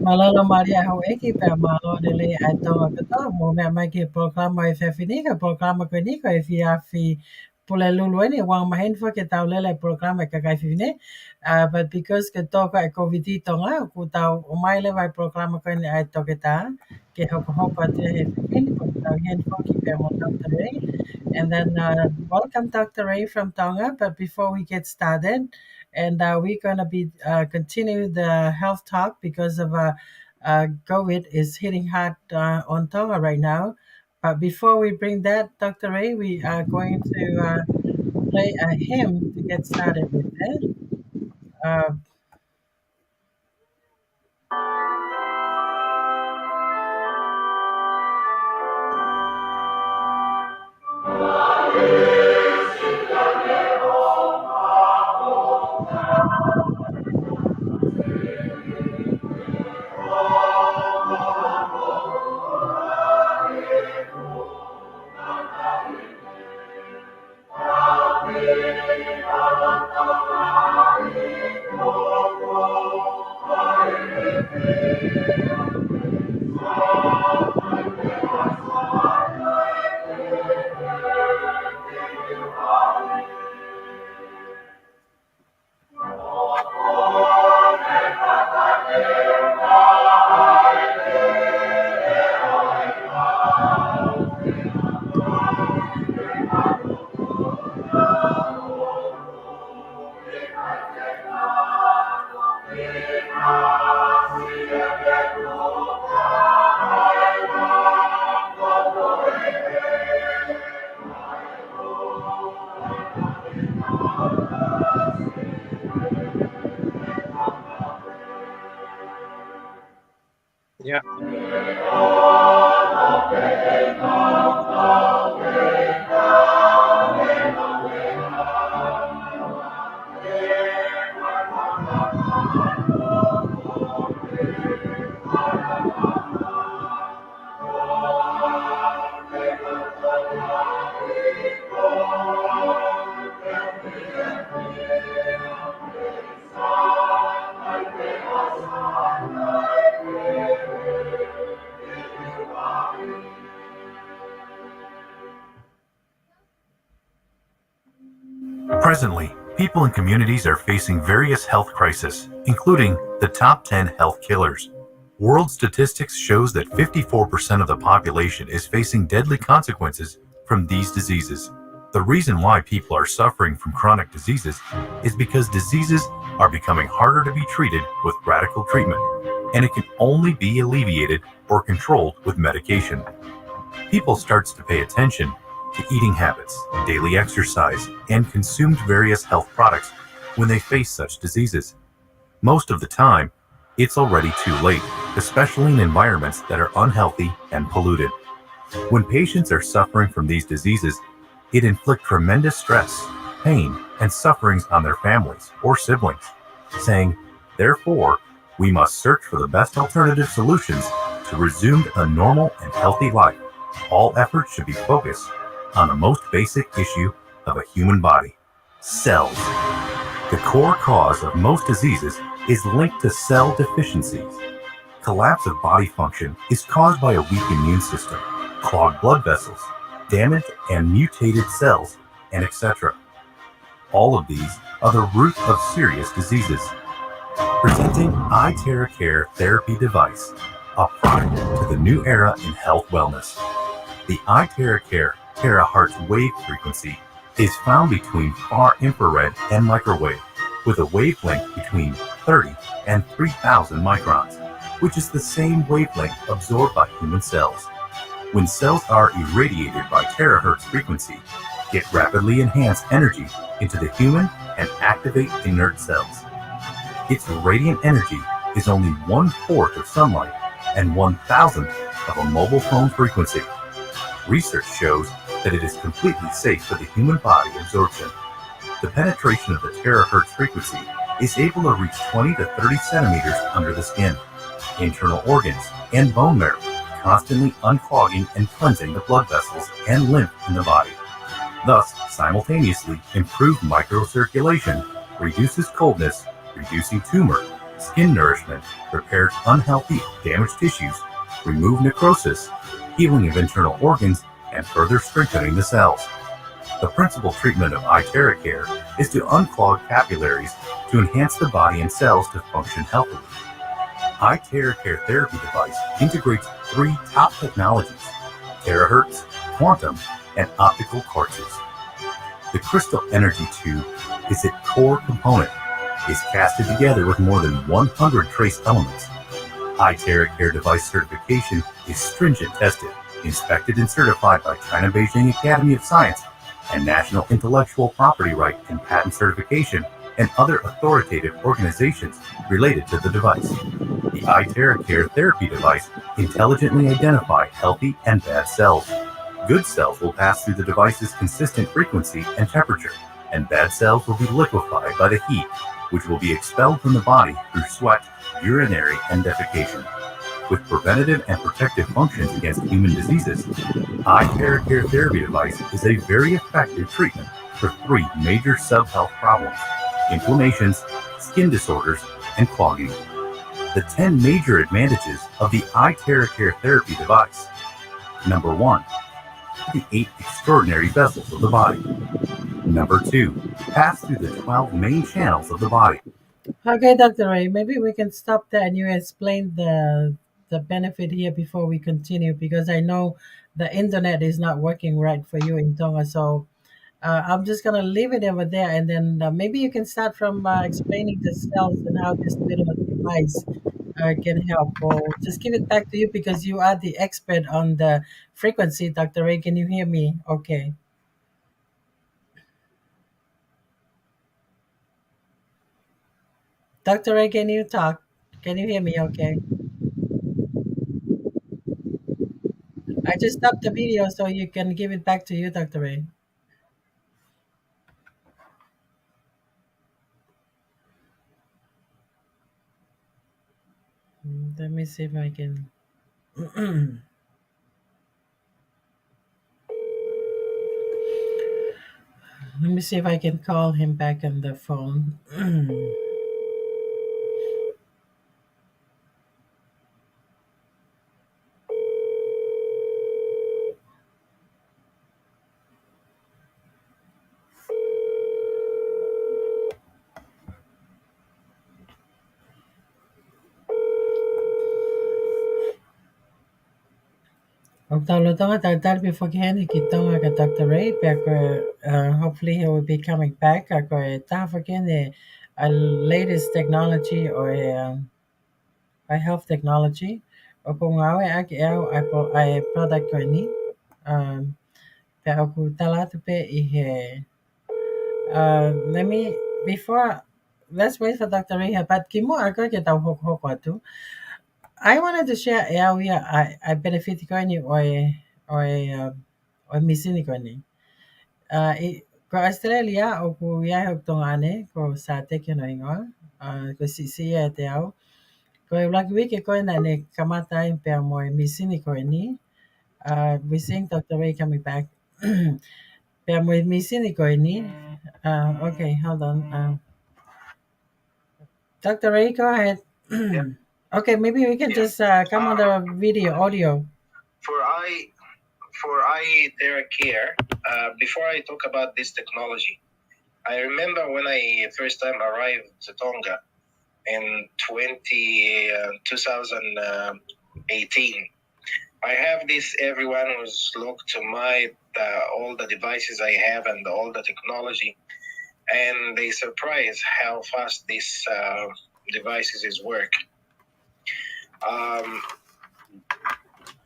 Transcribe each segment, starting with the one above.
Malala Maria Haweki pe malo dele atonga kata mo me mai ke programa e finika programa ko ni ko e fi pula lulu ni wang mahin fa ke tau lele programa ka kai fine but because ke toka e covid tonga ku tau o mai le vai programa ko ni ai toketa ke hoko te he fine ko tau hen fo ki pe mo Dr. Ray and then welcome Dr. Ray from Tonga. But before we get started, and we're going to be continue the health talk because of COVID is hitting hard on Tonga right now. But before we bring that, Dr. Ray, we are going to play a hymn to get started with it. Uh, Yeah. Presently, people and communities are facing various health crises, including the top 10 health killers. World statistics shows that 54% of the population is facing deadly consequences from these diseases. The reason why people are suffering from chronic diseases is because diseases are becoming harder to be treated with radical treatment, and it can only be alleviated or controlled with medication. People starts to pay attention to eating habits, daily exercise, and consumed various health products when they face such diseases. Most of the time, it's already too late, especially in environments that are unhealthy and polluted. When patients are suffering from these diseases, it inflicts tremendous stress, pain, and sufferings on their families or siblings, saying, therefore, we must search for the best alternative solutions to resume a normal and healthy life. All efforts should be focused on the most basic issue of a human body, cells. The core cause of most diseases is linked to cell deficiencies. Collapse of body function is caused by a weak immune system, clogged blood vessels, damaged and mutated cells, and etc. All of these are the root of serious diseases. Presenting iTerracare Therapy Device, a product to the new era in health wellness. The iTerracare terahertz wave frequency is found between far infrared and microwave, with a wavelength between 30 and 3000 microns, which is the same wavelength absorbed by human cells. When cells are irradiated by terahertz frequency, get rapidly enhanced energy into the human and activate inert cells. Its radiant energy is only 1/4 of sunlight and 1,000th of a mobile phone frequency. Research shows that it is completely safe for the human body absorption. The penetration of the terahertz frequency is able to reach 20 to 30 centimeters under the skin, internal organs, and bone marrow, constantly unclogging and cleansing the blood vessels and lymph in the body. Thus, simultaneously improved microcirculation, reduces coldness, reducing tumor, Skin nourishment repairs unhealthy, damaged tissues, remove necrosis, healing of internal organs, and further strengthening the cells. The principal treatment of eye care is to unclog capillaries to enhance the body and cells to function healthily. Eye care therapy device integrates three top technologies: terahertz, quantum, and optical quartzes. The crystal energy tube is its core component, is casted together with more than 100 trace elements. Eye care device certification is stringent tested, inspected and certified by China Beijing Academy of Science and National Intellectual Property Right and Patent Certification and other authoritative organizations related to the device. The eye care therapy device intelligently identify healthy and bad cells. Good cells will pass through the device's consistent frequency and temperature, and bad cells will be liquefied by the heat, which will be expelled from the body through sweat, urinary, and defecation. With preventative and protective functions against human diseases, eye care therapy device is a very effective treatment for three major sub-health problems: inflammations, skin disorders, and clogging. The 10 major advantages of the eye care therapy device. Number 1, the 8 extraordinary vessels of the body. Number 2, pass through the 12 main channels of the body. Okay, Dr. Ray, maybe we can stop there and you explain the benefit here before we continue because I know the internet is not working right for you in Tonga. So I'm just gonna leave it over there, and then maybe you can start from explaining the cells and how this little device can help. Or just give it back to you because you are the expert on the frequency, Dr. Ray. Can you hear me? Okay, Dr. Ray, can you talk? Can you hear me? Okay, I just stopped the video so you can give it back to you, Dr. Ray. Let me see if I can. Let me see if I can call him back on the phone. Huwag talo-tanga tal before kitong ka Dr. Ray pero hopefully he will be coming back ako tafakin a latest technology or a health technology o kung awe aki ay product ko ni um pero ku talato pe ihe let me before let's wait for Dr. Ray but kimo ako kita hok tu I wanted to share area I benefit ko ni o missing ko ni. Ko Australia o ko yahog tong ane ko sa te kino ingo. Ko siya te au. Ko lagi wiki ko na ne kamata in per mo missing ko ni. We seeing Dr. Ray coming back. Per mo missing ko ni. Okay, hold on. Dr. Ray, go ahead. Yeah. Okay, maybe we can Yeah. just come on the video, audio. For eye care, before I talk about this technology, I remember when I first time arrived to Tonga in 2018. I have this, everyone was looked to my all the devices I have and all the technology, and they surprised how fast these devices is work.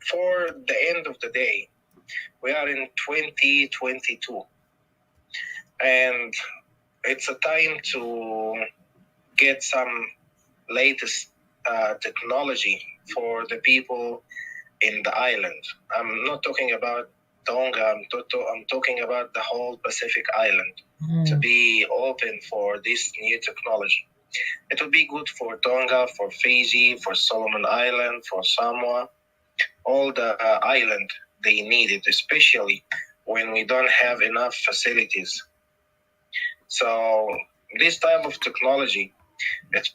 For the end of the day, we are in 2022, and it's a time to get some latest technology for the people in the island. I'm not talking about Tonga, I'm talking about the whole Pacific Island to be open for this new technology. It would be good for Tonga, for Fiji, for Solomon Island, for Samoa, all the island they need it, especially when we don't have enough facilities. So this type of technology It's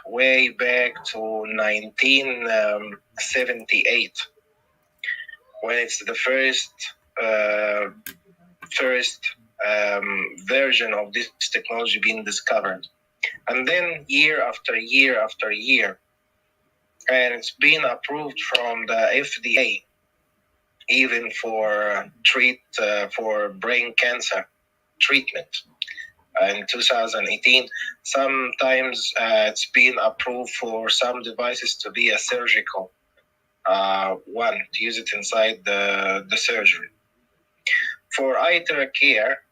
way back to 1978, when it's the first version of this technology being discovered. And then year after year after year, and it's been approved from the FDA, even for for brain cancer treatment. In 2018, sometimes it's been approved for some devices to be a surgical one, to use it inside the surgery. For eye care,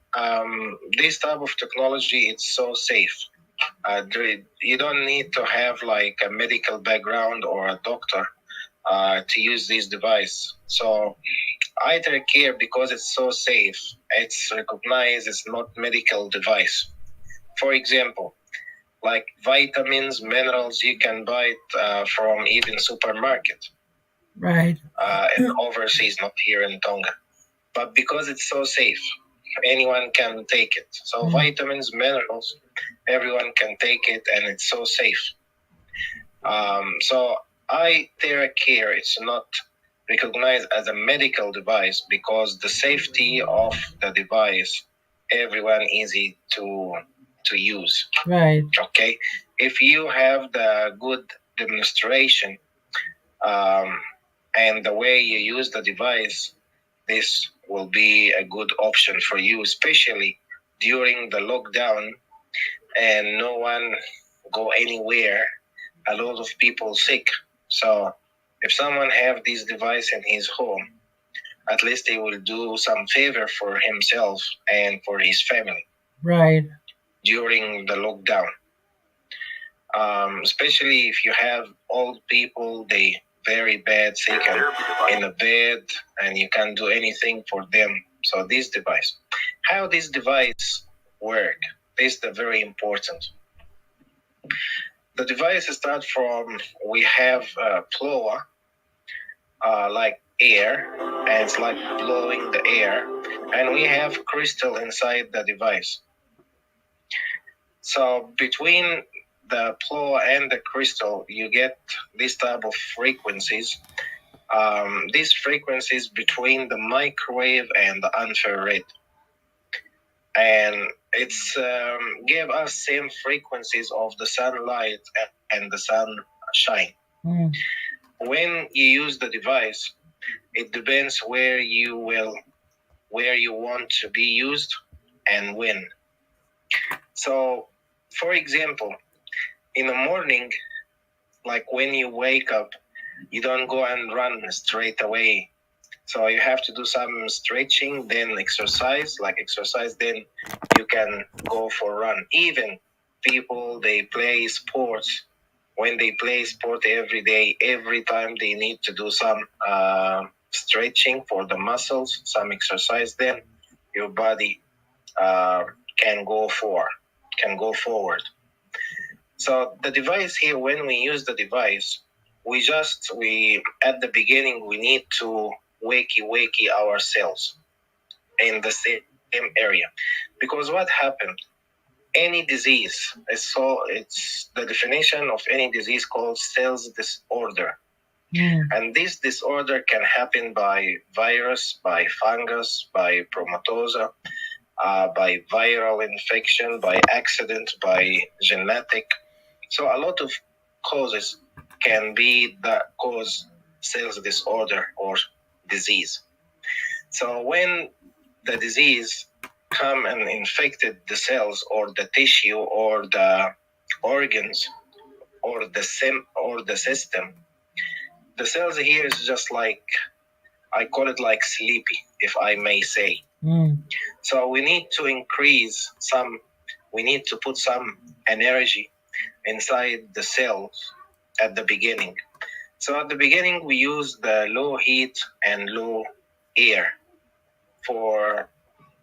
this type of technology, it's so safe. You don't need to have like a medical background or a doctor to use this device. So eye care, because it's so safe, it's recognized as not medical device. For example, like vitamins, minerals, you can buy it from even supermarket. Right. In overseas, not here in Tonga. But because it's so safe, anyone can take it. So vitamins, minerals, everyone can take it, and it's so safe. So eye care, it's not recognized as a medical device because the safety of the device, everyone easy to use. Right. Okay. If you have the good demonstration and the way you use the device, this will be a good option for you, especially during the lockdown and no one go anywhere. A lot of people sick. So if someone have this device in his home, at least he will do some favor for himself and for his family. Right. During the lockdown. Especially if you have old people, they very bad, sick and in a bed, and you can't do anything for them. So this device, how this device work, this is the very important. The device starts from, we have a blower, like air, and it's like blowing the air, and we have crystal inside the device. So between the blower and the crystal, you get this type of frequencies. These frequencies between the microwave and the infrared, and it's give us same frequencies of the sunlight and the sunshine. When you use the device, it depends where you want to be used and when. So, for example, in the morning, like when you wake up, you don't go and run straight away. So you have to do some stretching, then exercise, then you can go for run. Even people, they play sports. When they play sport every day, every time they need to do some stretching for the muscles, some exercise, then your body can go forward. So the device here, when we use the device, we at the beginning, we need to wakey ourselves in the same area. Because what happened? Any disease, it's the definition of any disease called cells disorder. And this disorder can happen by virus, by fungus, by promatozoa, by viral infection, by accident, by genetic. So a lot of causes can be that cause cells disorder or disease. So when the disease come and infected the cells or the tissue or the organs or the system, the cells here is just like, I call it like sleepy, if I may say. So we need to put some energy inside the cells at the beginning. So at the beginning, we use the low heat and low air for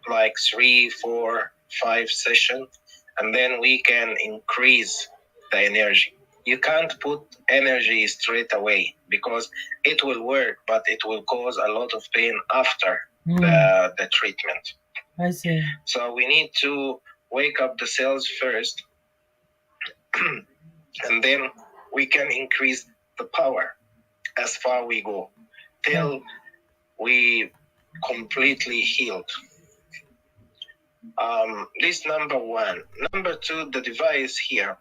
like 3, 4, 5 sessions, and then we can increase the energy. You can't put energy straight away because it will work, but it will cause a lot of pain after the treatment. I see. So we need to wake up the cells first, and then we can increase the power as far we go till we completely healed. This number one. Number two, the device here.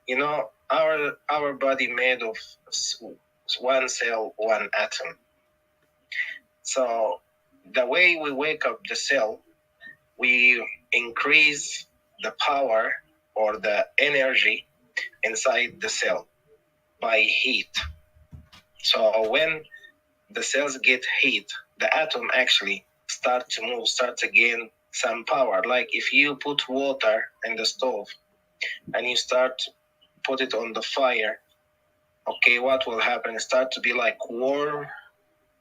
You know, our body made of one cell, one atom. So the way we wake up the cell, we increase the power or the energy inside the cell by heat. So when the cells get heat, the atom actually start to move, start to gain some power. Like if you put water in the stove and you start put it on the fire, okay, what will happen? Start to be like warm,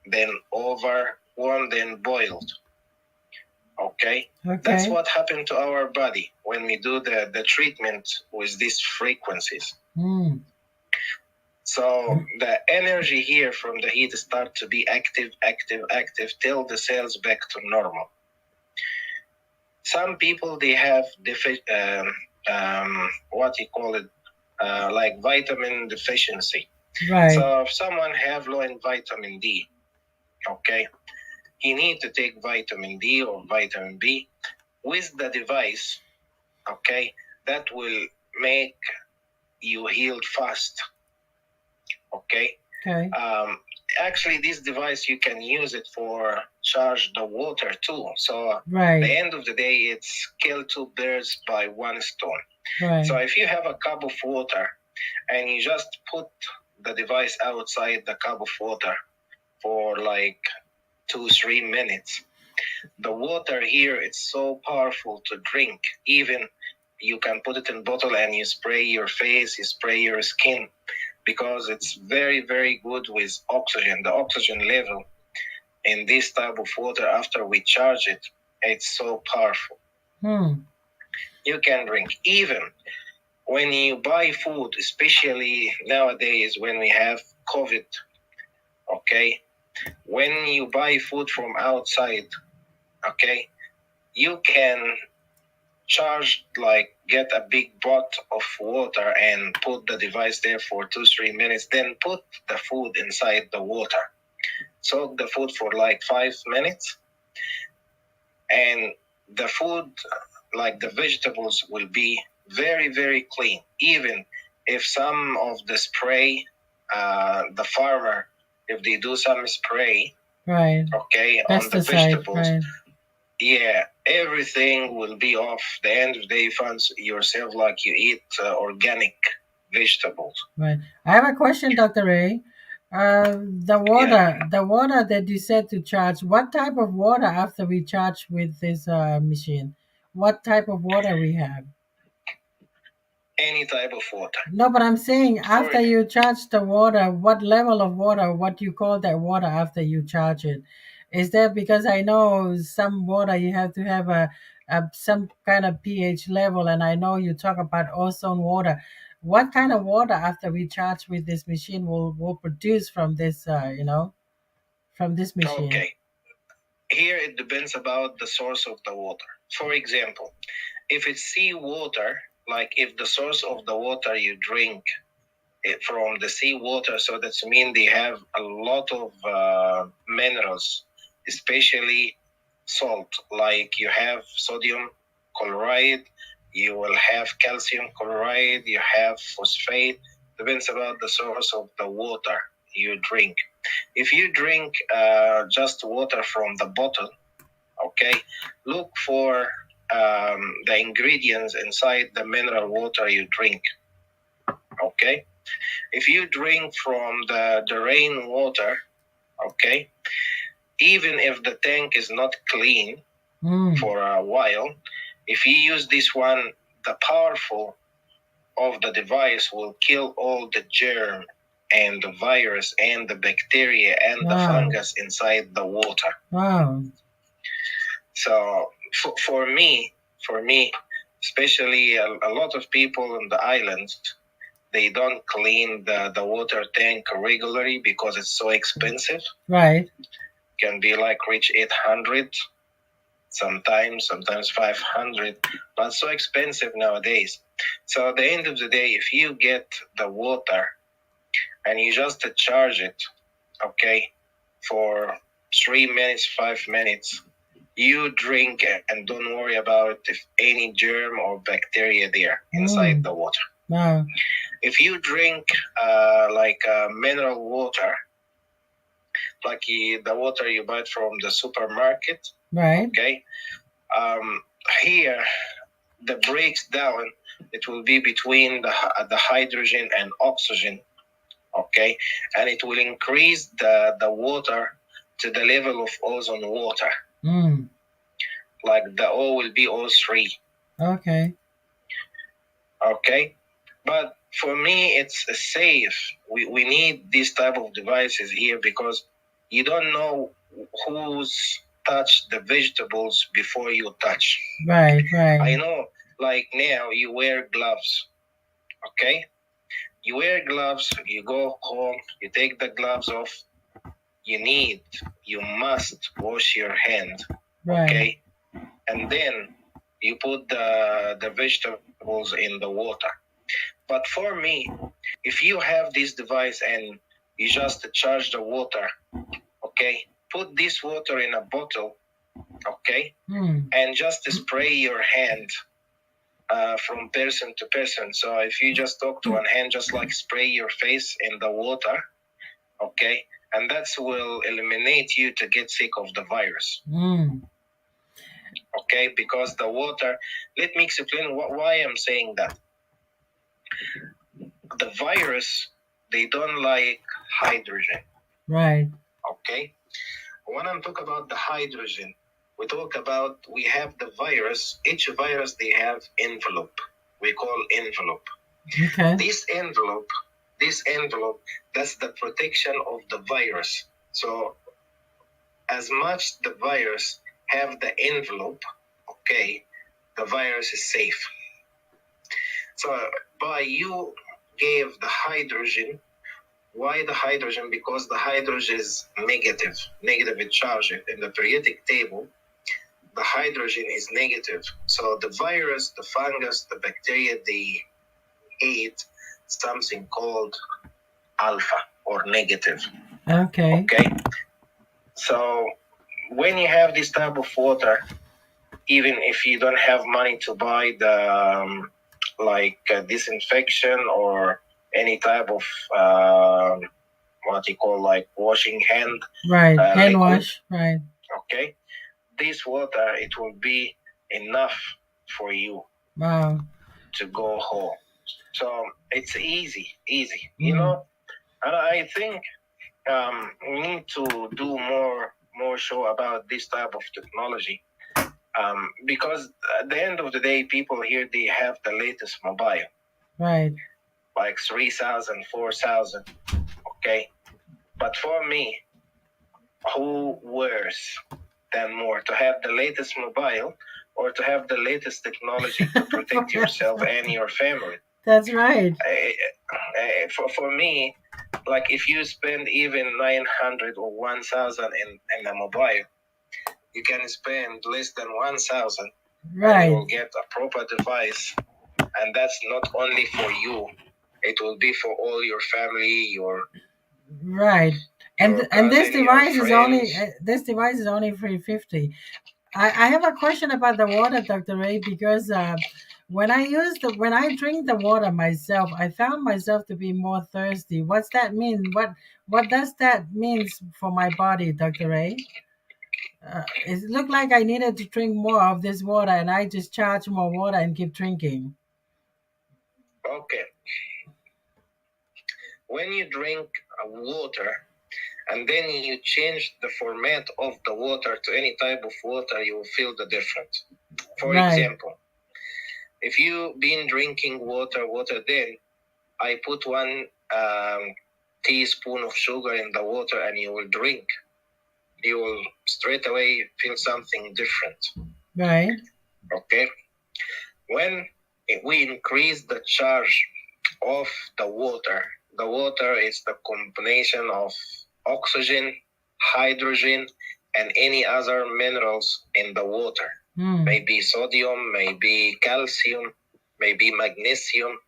then over warm, then boiled. Okay? That's what happened to our body when we do the treatment with these frequencies. So the energy here from the heat start to be active till the cells back to normal. Some people, they have what you call it, like vitamin deficiency. Right. So if someone have low in vitamin D, okay, he need to take vitamin D or vitamin B with the device, okay, that will make you heal fast. Okay. Actually, this device, you can use it for charge the water too. So at the end of the day, it's kill two birds by one stone. So if you have a cup of water and you just put the device outside the cup of water for like 2-3 minutes, the water here, it's so powerful to drink. Even you can put it in bottle and you spray your face, you spray your skin, because it's very, very good with oxygen. The oxygen level in this type of water, after we charge it, it's so powerful. You can drink. Even when you buy food, especially nowadays when we have COVID, okay, when you buy food from outside, okay, you can charge, like get a big pot of water and put the device there for 2-3 minutes, then put the food inside the water. Soak the food for like 5 minutes, and the food, like the vegetables, will be very, very clean. Even if some of the spray, the farmer, if they do some spray, okay, on the vegetables, yeah, everything will be off. The end of the day, you find yourself like you eat organic vegetables. Right. I have a question, Dr. Ray. The water that you said to charge, what type of water after we charge with this machine? What type of water we have? Any type of water. No, but I'm saying after you charge the water, what level of water, what you call that water after you charge it? Is that because I know some water you have to have a some kind of pH level, and I know you talk about ozone water. What kind of water after we charge with this machine will produce from this from this machine? Okay. Here it depends about the source of the water. For example, if it's seawater, like if the source of the water you drink it from the seawater, so that's mean they have a lot of minerals, especially salt, like you have sodium chloride, you will have calcium chloride, you have phosphate. Depends about the source of the water you drink. If you drink just water from the bottle, okay, look for the ingredients inside the mineral water you drink. Okay, if you drink from the rain water, okay, even if the tank is not clean for a while, if you use this one, the powerful of the device will kill all the germ and the virus and the bacteria and the fungus inside the water. So for me, especially a lot of people in the islands, they don't clean the water tank regularly because it's so expensive. Can be like reach 800, sometimes 500, but so expensive nowadays. So at the end of the day, if you get the water and you just charge it, okay, for 3 minutes, 5 minutes, you drink and don't worry about if any germ or bacteria there inside the water. Wow. If you drink like mineral water, like the water you buy from the supermarket, Right. okay, here the breaks down, it will be between the hydrogen and oxygen, okay, and it will increase the water to the level of ozone water. Like the O will be O3. Okay. Okay, but for me it's safe. We need these type of devices here because you don't know who's touched the vegetables before you touch. Right. I know, like now you wear gloves, okay? You wear gloves, you go home, you take the gloves off, you must wash your hand, okay? And then you put the vegetables in the water. But for me, if you have this device and you just charge the water, okay, put this water in a bottle, okay, and just spray your hand from person to person. So if you just talk to one hand, just like spray your face in the water, okay, and that will eliminate you to get sick of the virus. Okay, because the water, let me explain why I'm saying that. The virus, they don't like hydrogen. Right. Okay? When I'm talking about the hydrogen, we have the virus. Each virus, they have envelope. We call envelope. Okay. This envelope, that's the protection of the virus. So as much the virus have the envelope, okay, the virus is safe. So by you gave the hydrogen. Why the hydrogen? Because the hydrogen is negative charge in the periodic table. The hydrogen is negative. So the virus, the fungus, the bacteria, they ate something called alpha or negative. Okay. So when you have this type of water, even if you don't have money to buy the disinfection or any type of what you call like washing hand, hand liquid, wash, right? Okay, this water, it will be enough for you. Wow. To go home. So it's easy, you know. And I think we need to do more show about this type of technology. Because at the end of the day, people here, they have the latest mobile. Right. Like 3,000, 4,000. Okay. But for me, who wears them more? To have the latest mobile or to have the latest technology to protect yourself and your family? That's right. For me, like if you spend even 900 or 1,000 in a mobile, you can spend less than 1,000. Right. And you will get a proper device, and that's not only for you; it will be for all your family, your right. And this device is only $350. I have a question about the water, Dr. Ray, because when I drink the water myself, I found myself to be more thirsty. What's that mean? What does that means for my body, Dr. Ray? It looked like I needed to drink more of this water, and I just charge more water and keep drinking. Okay. When you drink water, and then you change the format of the water to any type of water, you will feel the difference. For example, if you've been drinking water, then I put 1 teaspoon of sugar in the water and you will drink. You will straight away feel something different. Right. Okay. When we increase the charge of the water is the combination of oxygen, hydrogen, and any other minerals in the water. Maybe sodium, maybe calcium, maybe magnesium.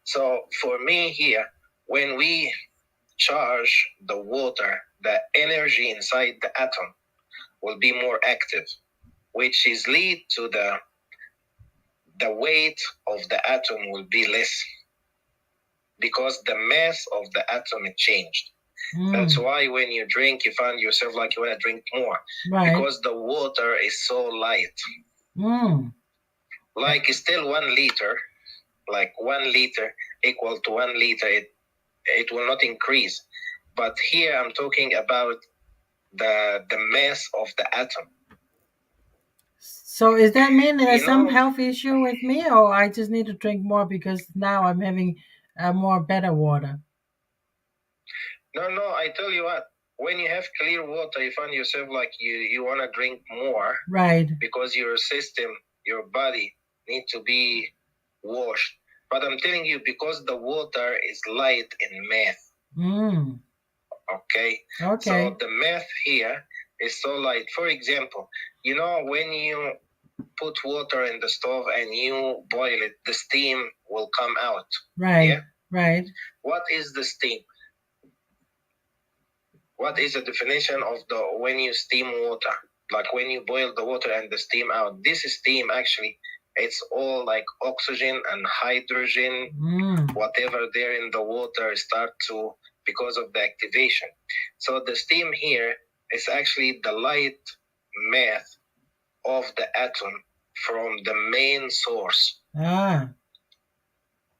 So for me here, when we charge the water, the energy inside the atom will be more active, which is lead to the weight of the atom will be less because the mass of the atom is changed. That's why when you drink, you find yourself like you want to drink more, Right. because the water is so light. Like still 1 liter, like 1 liter equal to 1 liter, it will not increase. But here I'm talking about the mass of the atom. So is that mean there's You some know- health issue with me, or I just need to drink more because now I'm having more better water? No, I tell you what, when you have clear water, you find yourself like you want to drink more. Right. Because your system, your body need to be washed. But I'm telling you, because the water is light in math. Okay. So the math here is so light. For example, you know, when you put water in the stove and you boil it, the steam will come out. Right. Yeah? Right. What is the steam? What is the definition of the when you steam water? Like when you boil the water and the steam out. This steam actually, it's all like oxygen and hydrogen, whatever there in the water start to, because of the activation. So the steam here is actually the light mass of the atom from the main source.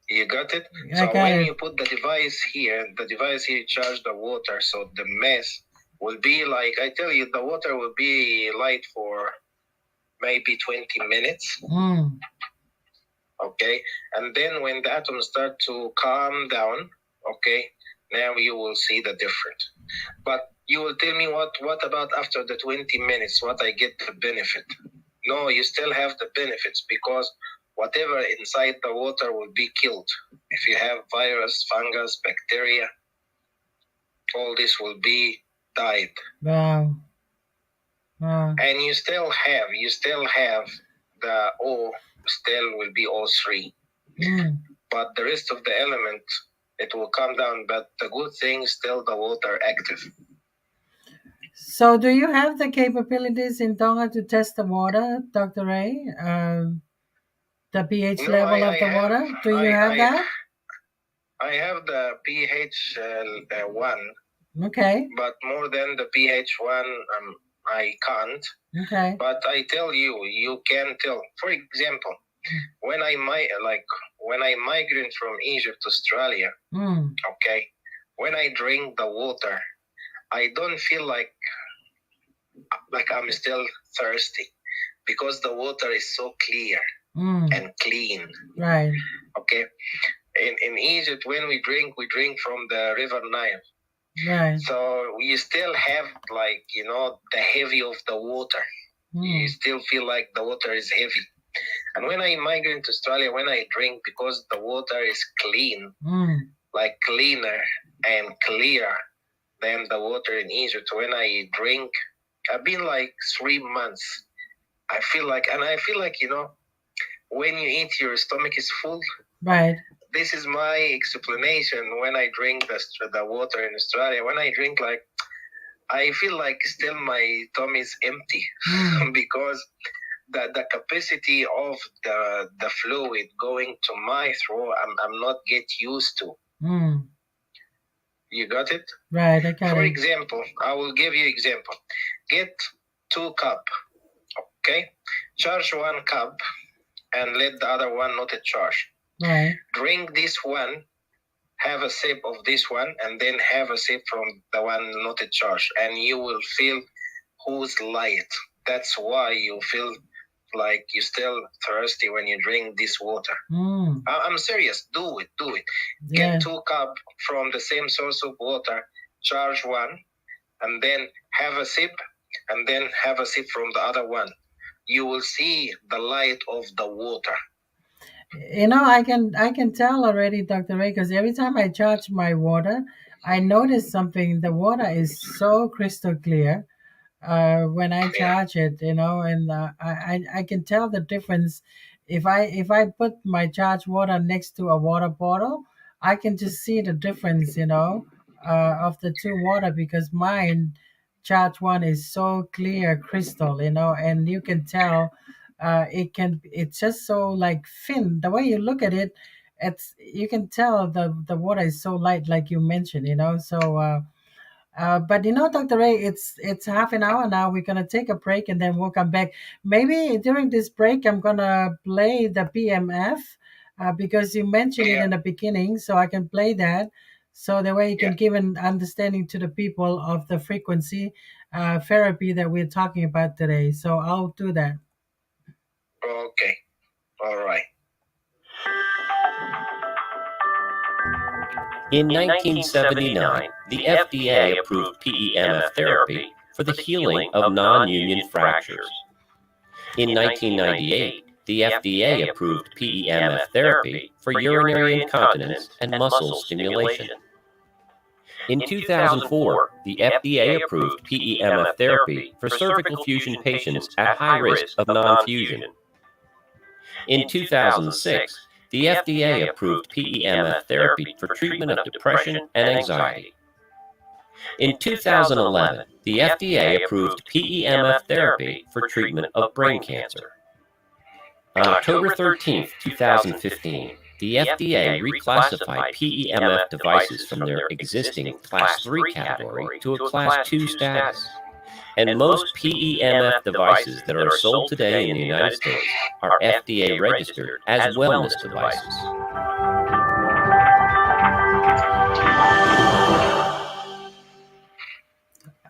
You got it? So when you put the device here charge the water, so the mass will be like, I tell you, the water will be light for maybe 20 minutes. Okay? And then when the atoms start to calm down, okay, now you will see the difference. But you will tell me what about after the 20 minutes, what I get the benefit? No, you still have the benefits because whatever inside the water will be killed. If you have virus, fungus, bacteria, all this will be died. Wow. And you still have the O, still will be O3. But the rest of the element, it will come down. But the good thing is still the water active. So do you have the capabilities in Tonga to test the water, Dr. Ray? The pH level of the water? Do you have that? I have the pH 1. Okay. But more than the pH 1, I can't. Okay. But I tell you, you can tell. For example, when I migrate from Egypt to Australia, okay, when I drink the water, I don't feel like I'm still thirsty because the water is so clear and clean. Right. Okay. In Egypt, when we drink from the River Nile. Right. So you still have the heavy of the water. You still feel like the water is heavy. And when I migrate to Australia, when I drink, because the water is clean, like cleaner and clearer than the water in Egypt, when I drink, I've been like 3 months. I feel like, when you eat, your stomach is full. Right. This is my explanation when I drink the water in Australia. When I drink, I feel like still my tummy is empty because the capacity of the fluid going to my throat, I'm not get used to. You got it? Right, I got it. For example, I will give you example. Get 2 cups, okay? Charge 1 cup and let the other one not charge. Right. Drink this one, have a sip of this one, and then have a sip from the one not charged, and you will feel who's light. That's why you feel like you're still thirsty when you drink this water. I'm serious. Do it. Yeah. Get 2 cups from the same source of water, charge 1, and then have a sip, and then have a sip from the other one. You will see the light of the water. I can tell already, Dr. Ray, because every time I charge my water, I notice something. The water is so crystal clear when I charge it, and I can tell the difference If I put my charged water next to a water bottle, I can just see the difference, of the two water, because mine charged one is so clear crystal, and you can tell it's just so like thin. The way you look at it, you can tell the water is so light, like you mentioned, so but Dr. Ray, it's half an hour now. We're gonna take a break and then we'll come back. Maybe during this break, I'm gonna play the PMF because you mentioned it in the beginning, so I can play that. So the way you can give an understanding to the people of the frequency therapy that we're talking about today. So I'll do that. Okay. All right. In 1979, the FDA approved PEMF therapy for the healing of non-union fractures. In 1998, the FDA approved PEMF therapy for urinary incontinence and muscle stimulation. In 2004, the FDA approved PEMF therapy for cervical fusion patients at high risk of non-fusion. In 2006, the FDA approved PEMF therapy for treatment of depression and anxiety. In 2011, the FDA approved PEMF therapy for treatment of brain cancer. On October 13, 2015, the FDA reclassified PEMF devices from their existing Class 3 category to a Class 2 status. And most PEMF devices that are sold today in the United States are FDA registered as wellness devices.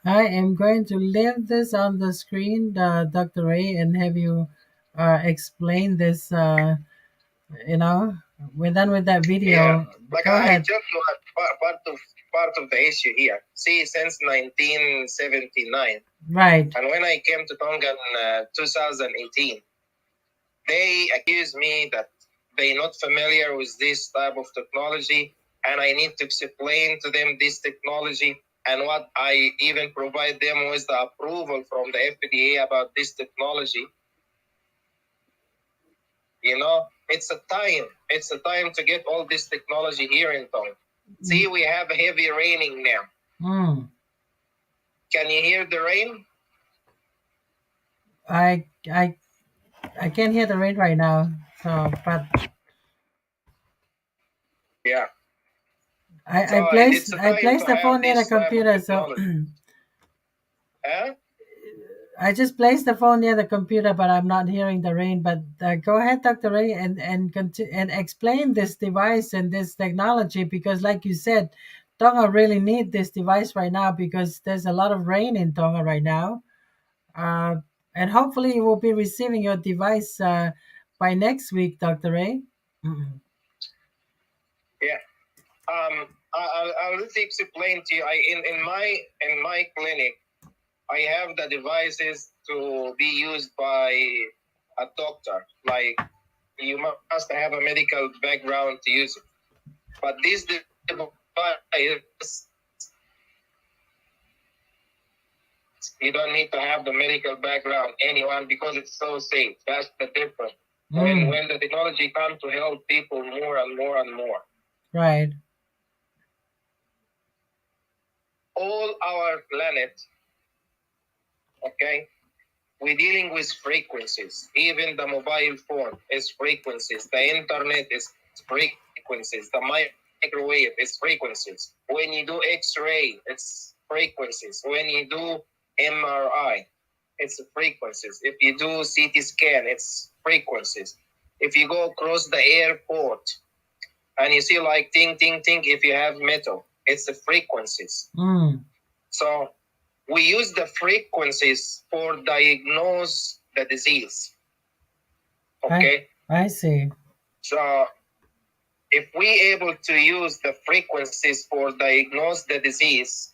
I am going to leave this on the screen, Dr. Ray, and have you explain this. We're done with that video. Yeah. Like Go I ahead. just part of the issue here. See, since 1979, Right. and when I came to Tonga in 2018, they accused me that they're not familiar with this type of technology, and I need to explain to them this technology. And what I even provide them with the approval from the FDA about this technology. It's a time. It's a time to get all this technology here in Tonga. See, we have heavy raining now. Can you hear the rain? I can't hear the rain right now. So, but yeah. I placed the phone near the computer. So I just placed the phone near the computer, but I'm not hearing the rain. But go ahead, Dr. Ray, and explain this device and this technology, because, like you said, Tonga really need this device right now because there's a lot of rain in Tonga right now, and hopefully you will be receiving your device by next week, Dr. Ray. Yeah. I'll just explain to you. In my clinic, I have the devices to be used by a doctor. Like, you must have a medical background to use it. But this device, you don't need to have the medical background, anyone, because it's so safe. That's the difference. When the technology comes to help people more and more and more. Right. All our planet, okay, we're dealing with frequencies. Even the mobile phone is frequencies. The internet is frequencies. The microwave is frequencies. When you do X-ray, it's frequencies. When you do MRI, it's frequencies. If you do CT scan, it's frequencies. If you go across the airport and you see like ting, ting, ting, if you have metal, it's the frequencies. So we use the frequencies for diagnose the disease. Okay? I see. So if we able to use the frequencies for diagnose the disease,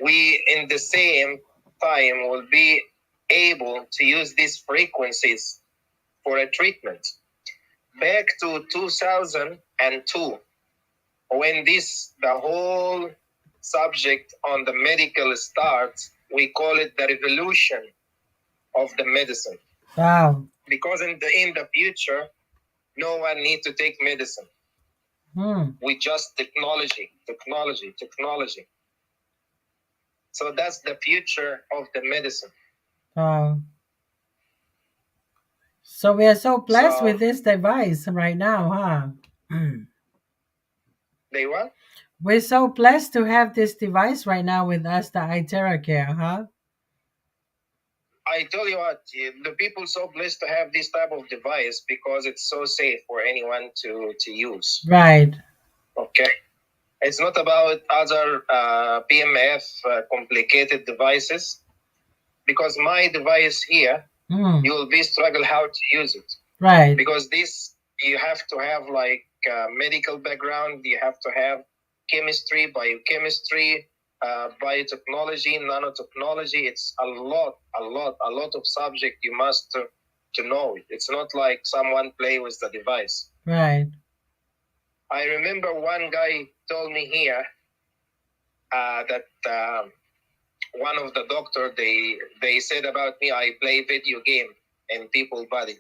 we in the same time will be able to use these frequencies for a treatment. Back to 2002, when the whole subject on the medical starts, we call it the revolution of the medicine. Wow. because in the future, no one need to take medicine. With just technology. So that's the future of the medicine. So we are so blessed with this device right now, huh? They what? We're so blessed to have this device right now with us, the iTerracare, huh? I tell you what, the people so blessed to have this type of device because it's so safe for anyone to use. Right. Okay. It's not about other PMF complicated devices, because my device here, you will be struggle how to use it. Right. Because this, you have to have like medical background, you have to have chemistry, biochemistry, biotechnology, nanotechnology. It's a lot of subject you must to know. It's not like someone play with the device. Right. I remember one guy told me here that one of the doctor, they said about me, I play video game in people's body.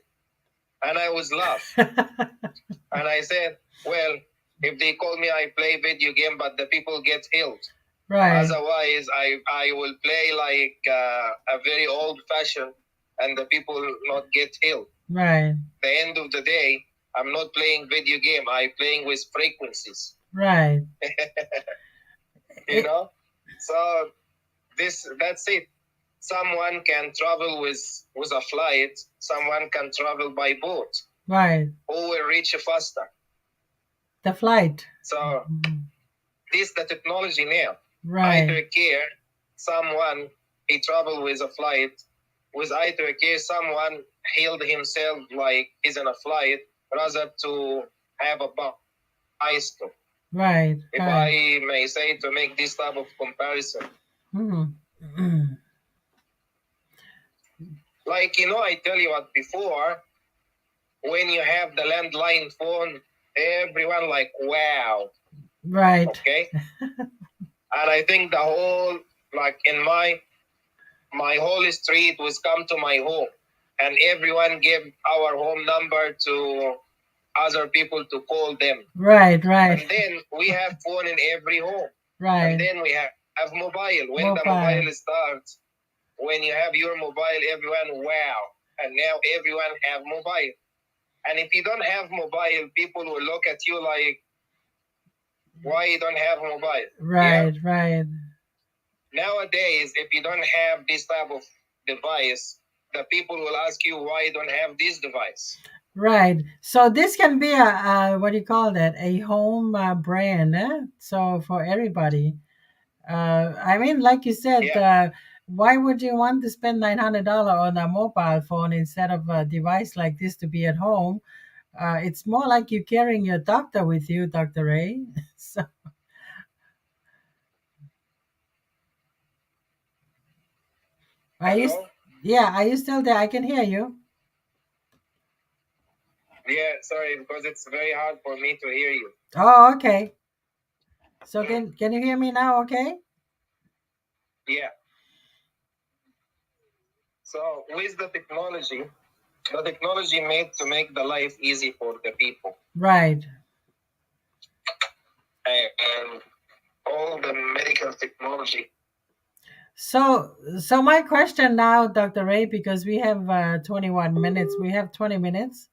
And I was laugh. And I said, well, if they call me, I play video game, but the people get healed. Right. Otherwise, I will play like a very old fashioned and the people not get healed. Right. The end of the day, I'm not playing video game. I'm playing with frequencies. Right. You know? So that's it. Someone can travel with a flight. Someone can travel by boat. Right. Who will reach faster? The flight. So this the technology now. Right. iTerracare, someone he traveled with a flight. With iTerracare, someone healed himself like he's in a flight rather to have a bicycle. Right. If I may say, to make this type of comparison. Like, I tell you what, before, when you have the landline phone, everyone like, wow. Right. Okay? And I think the whole, like in my whole street was come to my home. And everyone gave our home number to other people to call them. Right, right. And then we have phone in every home. Right. And then we have mobile. When the mobile starts, when you have your mobile, everyone, wow. And now everyone have mobile. And if you don't have mobile, people will look at you like, why you don't have mobile? Right, right. Nowadays, if you don't have this type of device, the people will ask you why you don't have this device. Right. So this can be a what do you call that? A home brand. So for everybody. I mean, like you said, why would you want to spend $900 on a mobile phone instead of a device like this to be at home? It's more like you carrying your doctor with you, Dr. Ray. So. Are you still there? I can hear you. Yeah, sorry, because it's very hard for me to hear you. Oh, okay. So can you hear me now? Okay. Yeah. So with the technology made to make the life easy for the people. Right. And all the medical technology. So my question now, Dr. Ray, because we have 21 minutes. We have 20 minutes.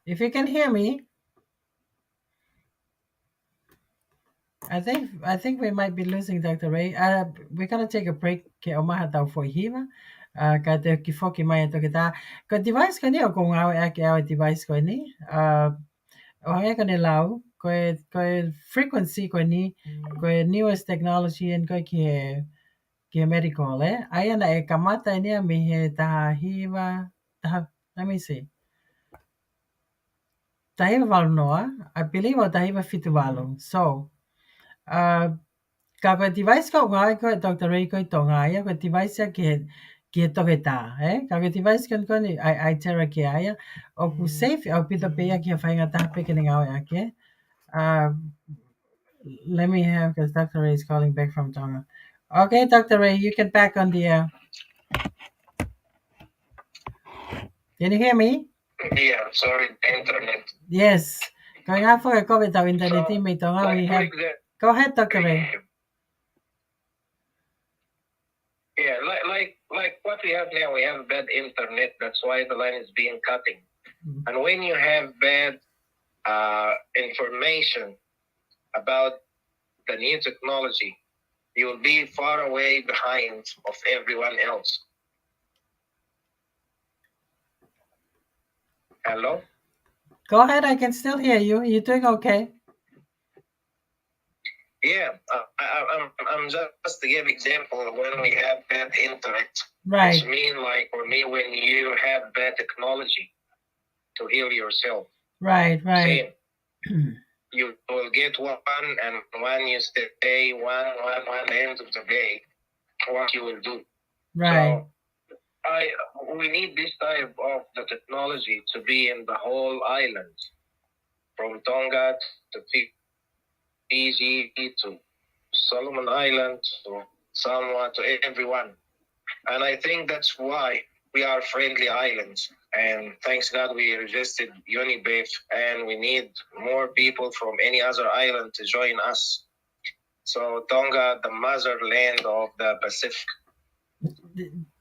If you can hear me, I think we might be losing Dr. Ray. We're gonna take a break. Ke omaha tau foi hiva. Ka te ki foki mai to kita. Ko device ko ni o ko ngau e ke device ko ni. O hanga ko ni lau ko frequency ko ni ko newest technology and ko ki medical Aya na e kamata ni mi he taha hiva. Let me see. Tahiva Valnoa, I believe o Tahiva Fituvalu. So, ka device ko nga ko Dr. Ray ko Tonga ya ko device ya ki to ta ka device ko ni I terra ki aya o ku safe o pito pe ya ki fa nga ta pe ki nga ya ke let me have because Dr. Ray is calling back from Tonga. Okay, Dr. Ray, you can back on the air. Can you hear me? Yeah, sorry, internet. Yes. Going out for a COVID daw internet So, may Tonga like we for have. example, Go ahead, Dr. Ray. yeah, like what we have now, we have bad internet. That's why the line is being cutting. And when you have bad information about the new technology, you will be far away behind of everyone else. Hello? Go ahead, I can still hear you. You're doing okay. Yeah, I'm just to give example when we have bad internet. Right. It's mean like for me when you have bad technology to heal yourself. Right. Same. You will get one, and when you stay one end of the day, what you will do. Right. So we need this type of the technology to be in the whole island, from Tonga to Fiji to Solomon Island to Samoa to everyone. And I think that's why we are friendly islands. And thanks God we registered UNIBEF, and we need more people from any other island to join us. So Tonga, the motherland of the Pacific.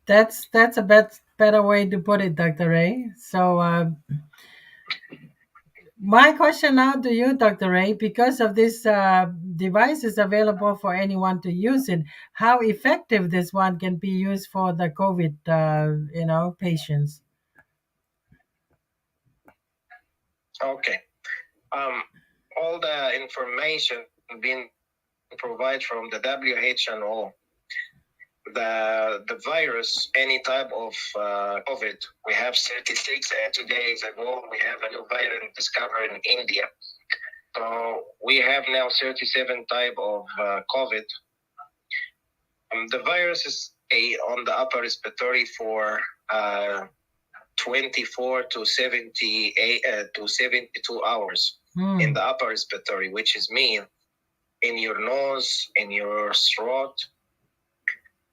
That's a better way to put it, Dr. Ray. So my question now to you, Dr. Ray, because of this device is available for anyone to use it, how effective this one can be used for the COVID, patients? Okay. All the information being provided from the WHO, the virus, any type of COVID. We have 36, and 2 days ago we have a new virus discovered in India. So we have now 37 type of COVID. The virus is on the upper respiratory for 24 to 78 to 72 hours in the upper respiratory, which is mean in your nose, in your throat,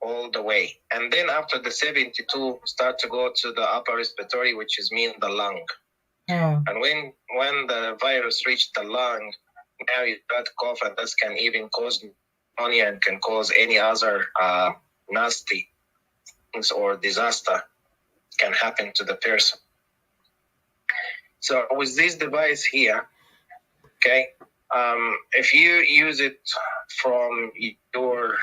all the way. And then after the 72, start to go to the upper respiratory, which is mean the lung. And when the virus reached the lung, now you got cough, and this can even cause pneumonia and can cause any other nasty things or disaster can happen to the person. So with this device here, okay, if you use it from your,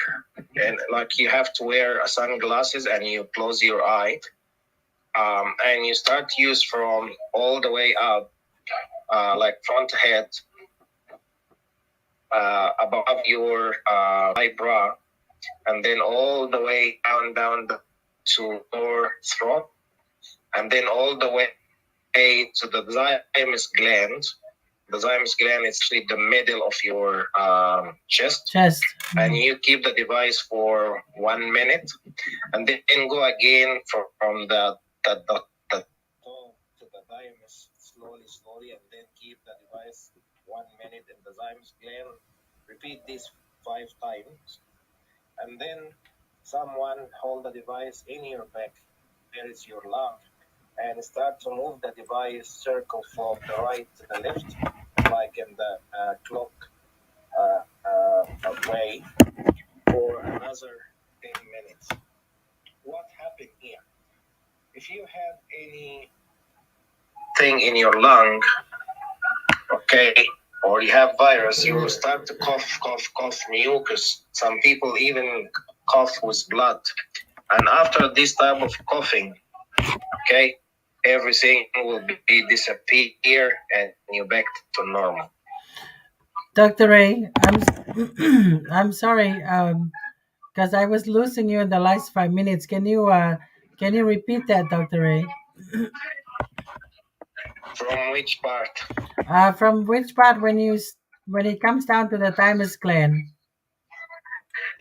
and like you have to wear sunglasses and you close your eye, and you start to use from all the way up, like front head, above your eyebrow, and then all the way down to your throat, and then all the way to the thymus gland. The thymus gland is in the middle of your chest. And you keep the device for 1 minute, and then go again from the toe to the thymus slowly, and then keep the device 1 minute in the thymus gland. Repeat this 5 times, and then someone hold the device in your back. There is your lung, and start to move the device circle from the right to the left, like in the clock way, for another 10 minutes. What happened here? If you have any thing in your lung, okay, or you have virus, you will start to cough mucus. Some people even cough with blood. And after this type of coughing, okay, everything will be disappear and you're back to normal. Dr. Ray, I'm sorry, because I was losing you in the last 5 minutes. Can you repeat that, Dr. Ray? From which part? From which part when it comes down to the thymus gland?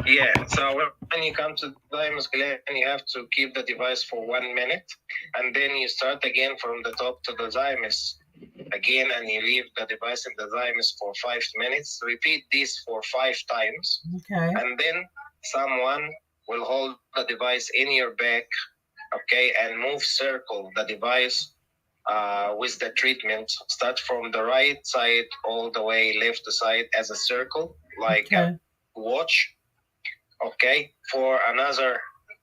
Yeah, so when you come to the thymus gland, you have to keep the device for 1 minute, and then you start again from the top to the thymus again, and you leave the device in the thymus for 5 minutes. Repeat this for 5 times. Okay. And then someone will hold the device in your back, okay, and move circle the device with the treatment. Start from the right side all the way left side as a circle, like a watch, okay, for another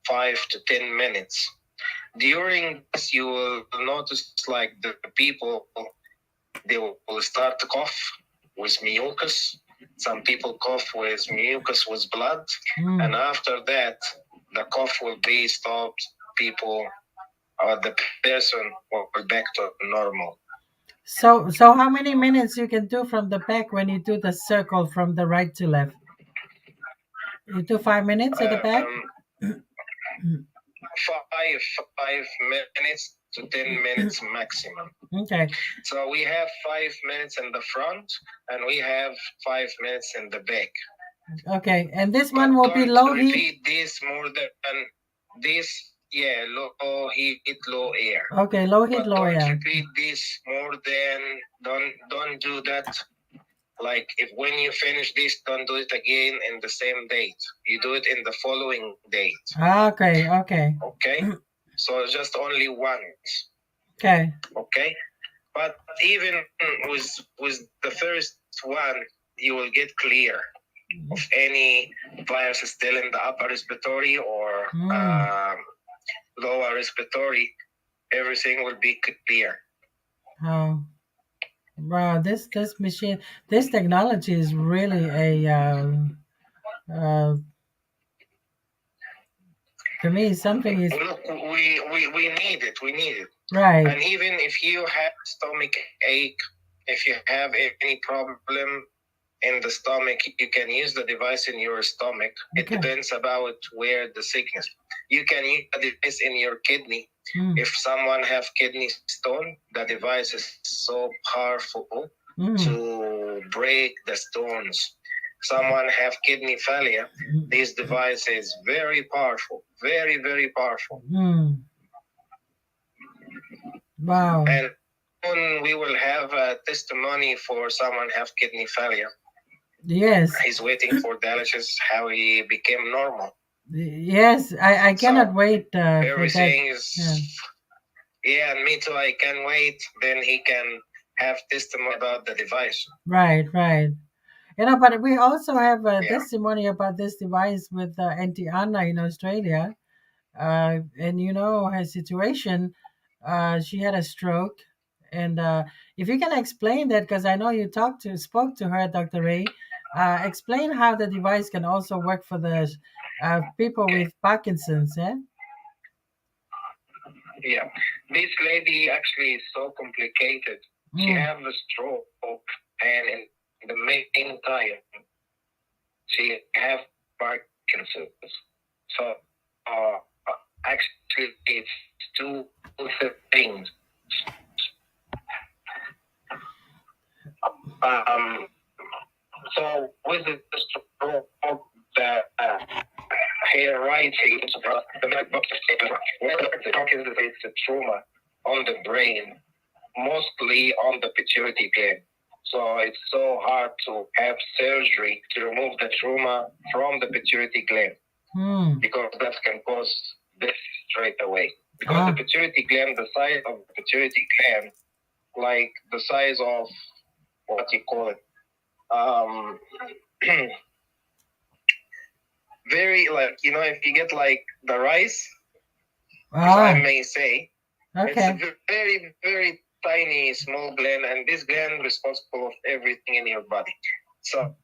5 to 10 minutes. During this, you will notice like the people, they will start to cough with mucus. Some people cough with mucus with blood, and after that, the cough will be stopped. People or the person will be back to normal. So how many minutes you can do from the back when you do the circle from the right to left? You do 5 minutes at the back? 5 minutes to 10 minutes maximum. Okay. So we have 5 minutes in the front and we have 5 minutes in the back. Okay, and this one will be low heat. Repeat this more than this. Yeah, low heat, low air. Okay, low heat, low air. Don't repeat this more than. Don't do that. Like if when you finish this, don't do it again in the same date. You do it in the following date. Okay. Okay. So just only once. Okay. Okay. But even with the first one, you will get clear of any virus still in the upper respiratory or lower respiratory. Everything will be clear. Oh, wow! This machine, this technology is really a to me something is. Look, we need it. We need it. Right. And even if you have stomach ache, if you have any problem in the stomach, you can use the device in your stomach. It depends about where the sickness. You can use the device in your kidney. If someone have kidney stone, the device is so powerful to break the stones. Someone have kidney failure, this device is very powerful, very, very powerful. Wow. And soon we will have a testimony for someone have kidney failure. Yes. He's waiting for dialysis, how he became normal. Yes, I cannot wait everything for that. is yeah, and me too. I can wait. Then he can have testimony about the device. Right. But we also have a testimony about this device with Auntie Anna in Australia. And her situation, she had a stroke. And if you can explain that, because I know you spoke to her, Dr. Ray, explain how the device can also work for the people with Parkinson's, yeah? Yeah, this lady actually is so complicated. She have a stroke, and in the meantime, she have Parkinson's. So actually, it's two things. So with the stroke, the hair writing, the Parkinson's is a trauma on the brain, mostly on the pituitary gland. So it's so hard to have surgery to remove the trauma from the pituitary gland because that can cause death straight away. Because the pituitary gland, the size of the pituitary gland, like the size of what you call it, very like if you get like the rice, if I may say, it's a very, very tiny, small gland, and this gland responsible of everything in your body. So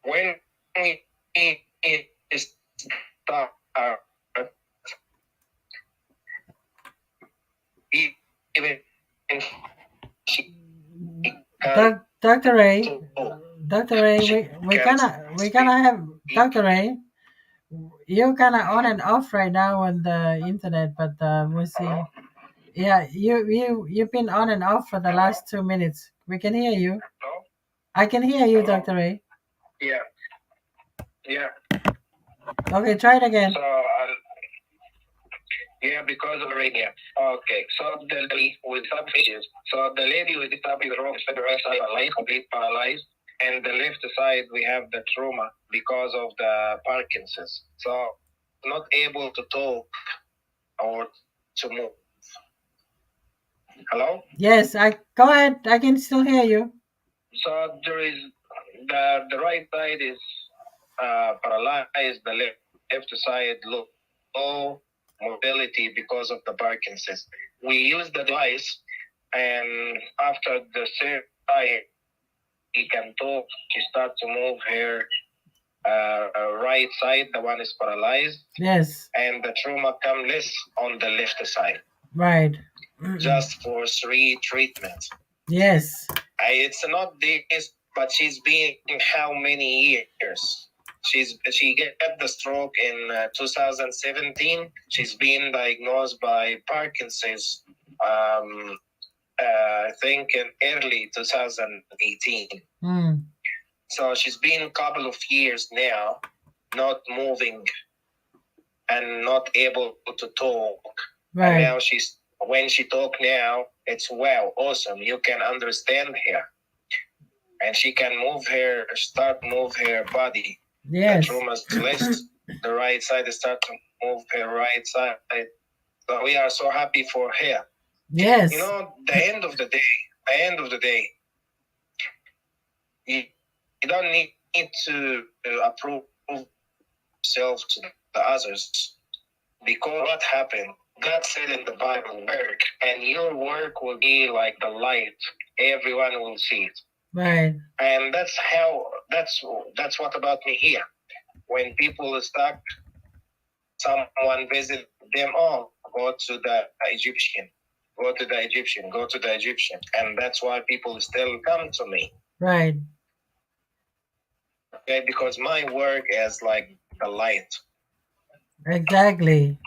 when we start even Dr. Ray, we're gonna have Dr. Ray. You're kind of on and off right now on the internet, but we'll see. Yeah, you've been on and off for the last 2 minutes. We can hear you. I can hear you, Dr. Ray. Yeah. Okay, try it again. So Yeah, because of radio. Okay, so the lady with some issues. So the lady with the wrong the right side light complete paralyzed, and the left side we have the trauma because of the Parkinson's. So not able to talk or to move. Hello? Yes, go ahead. I can still hear you. So there is the right side is paralyzed, the left side low mobility because of the Parkinson's. We use the device, and after the surgery, he can talk. She start to move her right side. The one is paralyzed. Yes. And the trauma come less on the left side. Right. Just for 3 treatments. Yes. It's not this, but she's been how many years? She got the stroke in 2017. She's been diagnosed by Parkinson's. I think in early 2018. So she's been a couple of years now, not moving and not able to talk. Right. And now when she talk now, it's wow, awesome. You can understand her. And she can move her body. Yes. The trauma's less. The right side start to move her right side. So we are so happy for her. Yes. You know, the end of the day, you don't need to approve yourself to the others. Because what happened, God said in the Bible, work, and your work will be like the light. Everyone will see it. Right. And that's what about me here. When people are stuck, someone visit them all, go to the Egyptian. And that's why people still come to me. Right. Okay, because my work is like the light. Exactly.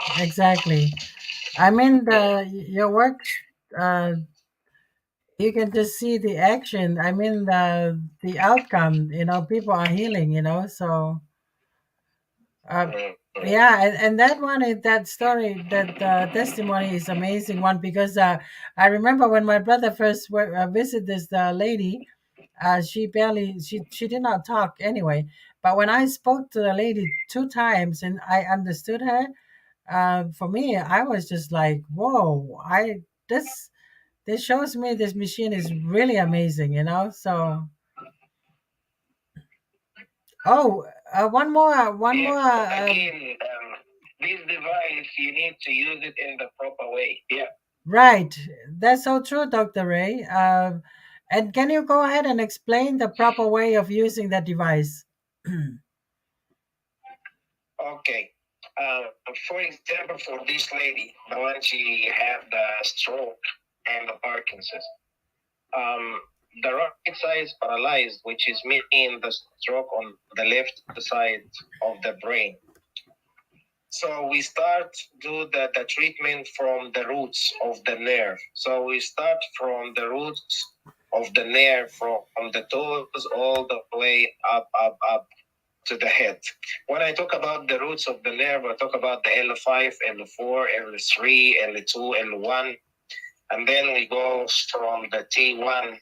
I mean, your work, you can just see the action. I mean, the outcome. People are healing. So. Yeah, and that one is that story, that testimony is amazing one, because I remember when my brother first visited this lady. She did not talk anyway, but when I spoke to the lady 2 times and I understood her, for me I was just like, whoa, this shows me this machine is really amazing, so. Oh, one more. Again, this device, you need to use it in the proper way. Yeah. Right. That's so true, Dr. Ray. And can you go ahead and explain the proper way of using that device? Okay. For example, for this lady, the one she had the stroke and the Parkinson's, the right side is paralyzed, which is meaning the stroke on the left side of the brain. So we start do the treatment from the roots of the nerve. So we start from the roots of the nerve, from the toes all the way up to the head. When I talk about the roots of the nerve, I talk about the L5, L4, L3, L2, L1, and then we go from the T1